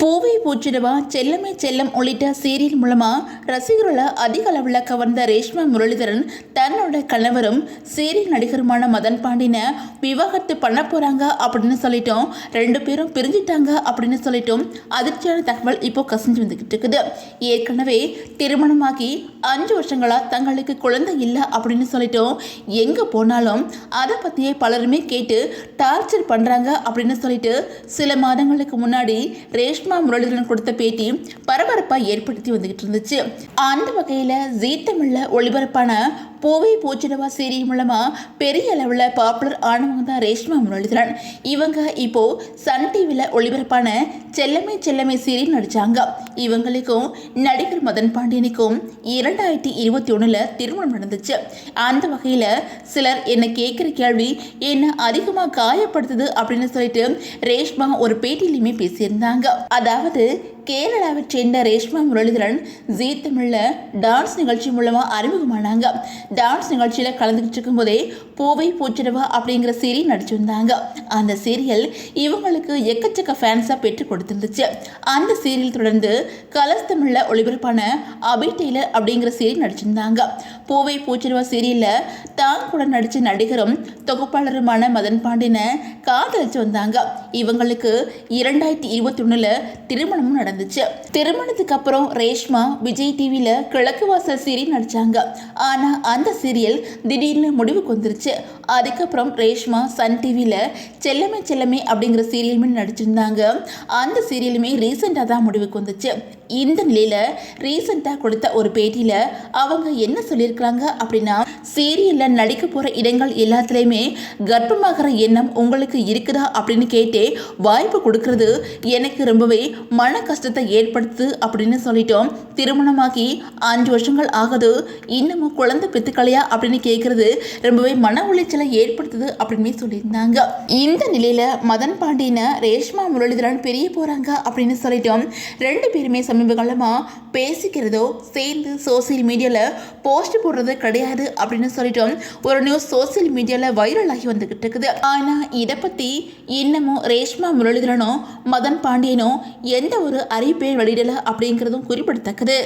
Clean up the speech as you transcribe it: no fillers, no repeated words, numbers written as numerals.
பூவை பூச்சிடுவா செல்லமே செல்லம் உள்ளிட்ட சீரியல் மூலமா ரசிகர்களை அதிக அளவில் கவர்ந்த ரேஷ்மா முரளிதரன் தன்னோட கணவரும் சீரியல் நடிகருமான மதன் பாண்டியனை விவாகரத்து பண்ண போறாங்க அப்படின்னு சொல்லிட்டோம். ரெண்டு பேரும் பிரிஞ்சிட்டாங்க அப்படின்னு சொல்லிட்டோம். அதிர்ச்சியான தகவல் இப்போ கசிஞ்சு வந்துகிட்டு இருக்குது. ஏற்கனவே திருமணமாகி 5 வருஷங்களா தங்களுக்கு குழந்தை இல்லை அப்படின்னு சொல்லிட்டோம். எங்க போனாலும் அதை பத்தியே பலருமே கேட்டு டார்ச்சர் பண்றாங்க அப்படின்னு சொல்லிட்டு சில மாதங்களுக்கு முன்னாடி ரேஷ்மா முரளிதரன் கொடுத்த பேட்டி பரபரப்பாக ஏற்படுத்தி வந்துகிட்டு இருந்துச்சு. அந்த வகையில் ஜீ தமிழ்ல ஒளிபரப்பான பூவை பூச்சிடவா சீரியல் மூலமா பெரிய அளவில் பாப்புலர் ஆனவங்க தான் ரேஷ்மா முரளிதரன். இவங்க இப்போ சன் டிவியில் ஒளிபரப்பான செல்லமே செல்லமே சீரியல் நடிச்சாங்க. இவங்களுக்கும் நடிகர் மதன் பாண்டியனுக்கும் 2021 திருமணம் நடந்துச்சு. அந்த வகையில் சிலர் என்ன கேட்குற கேள்வி என்ன அதிகமாக காயப்படுத்துது அப்படின்னு சொல்லிட்டு ரேஷ்மா ஒரு பேட்டியிலுமே பேசியிருந்தாங்க. அதாவது கேரளாவை சேர்ந்த ரேஷ்மா முரளிதரன் ஜீ தமிழில் டான்ஸ் நிகழ்ச்சி மூலமாக அறிமுகமானாங்க. டான்ஸ் நிகழ்ச்சியில் கலந்துக்கிட்டு இருக்கும்போதே பூவை பூச்சிடவா அப்படிங்கிற சீரியல் நடிச்சிருந்தாங்க. அந்த சீரியல் இவங்களுக்கு எக்கச்சக்க ஃபேன்ஸாக பெற்று கொடுத்துருந்துச்சு. அந்த சீரியல் தொடர்ந்து கலர்ஸ் தமிழில் ஒளிபரப்பான அபி டெய்லர் அப்படிங்கிற சீரியல் நடிச்சிருந்தாங்க. பூவை பூச்சிடவா சீரியலில் தான் கூட நடித்த நடிகரும் தொகுப்பாளருமான மதன் பாண்டியனை காதலிச்சு வந்தாங்க. இவங்களுக்கு 2021 திருமணமும் நடந்துச்சு. திருமணத்துக்கு அப்புறம் ரேஷ்மா விஜய் டிவியில் கிழக்கு வாசல் சீரியல் நடிச்சாங்க. ஆனா அந்த சீரியல் திடீர்னு முடிவுக்கு வந்துருச்சு. அதுக்கப்புறம் ரேஷ்மா சன் டிவியில் செல்லமே செல்லமே அப்படிங்கிற சீரியலுமே நடிச்சிருந்தாங்க. அந்த சீரியலுமே ரீசெண்டாக தான் முடிவுக்கு வந்துச்சு. இந்த நிலையில ரீசெண்டாக கொடுத்த ஒரு பேட்டியில் அவங்க என்ன சொல்லியிருக்கிறாங்க அப்படின்னா, சீரியலில் நடிக்க போகிற இடங்கள் எல்லாத்துலேயுமே கர்ப்பமாகிற எண்ணம் உங்களுக்கு இருக்குதா அப்படின்னு கேட்டே வாய்ப்பு கொடுக்கறது எனக்கு ரொம்பவே மன கஷ்டத்தை ஏற்படுத்துது அப்படின்னு சொல்லிட்டோம். திருமணமாகி 5 வருஷங்கள் ஆகுது, இன்னமும் குழந்தை பெத்துக்கலையா அப்படின்னு கேட்கறது ரொம்பவே மன உளைச்சலை ஏற்படுத்துது அப்படின்னு சொல்லியிருந்தாங்க. இந்த நிலையில மதன் பாண்டியனை ரேஷ்மா முரளிதரன் பிரிய போறாங்க அப்படின்னு சொல்லிட்டோம். ரெண்டு பேருமே சமீப காலமா பேசிக்கிறதோ சேர்ந்து சோசியல் மீடியால போஸ்ட் போடுறது கிடையாது அப்படின்னு சொல்லிட்டோம். ஒரு நியூஸ் சோசியல் மீடியால வைரல் ஆகி வந்துகிட்டு இருக்குது. ஆனா இதை பத்தி இன்னமும் ரேஷ்மா முரளிதரனும் மதன் பாண்டியனும் எந்த ஒரு அறிவிப்பை வெளியிடல அப்படிங்கிறதும் குறிப்பிடத்தக்கது.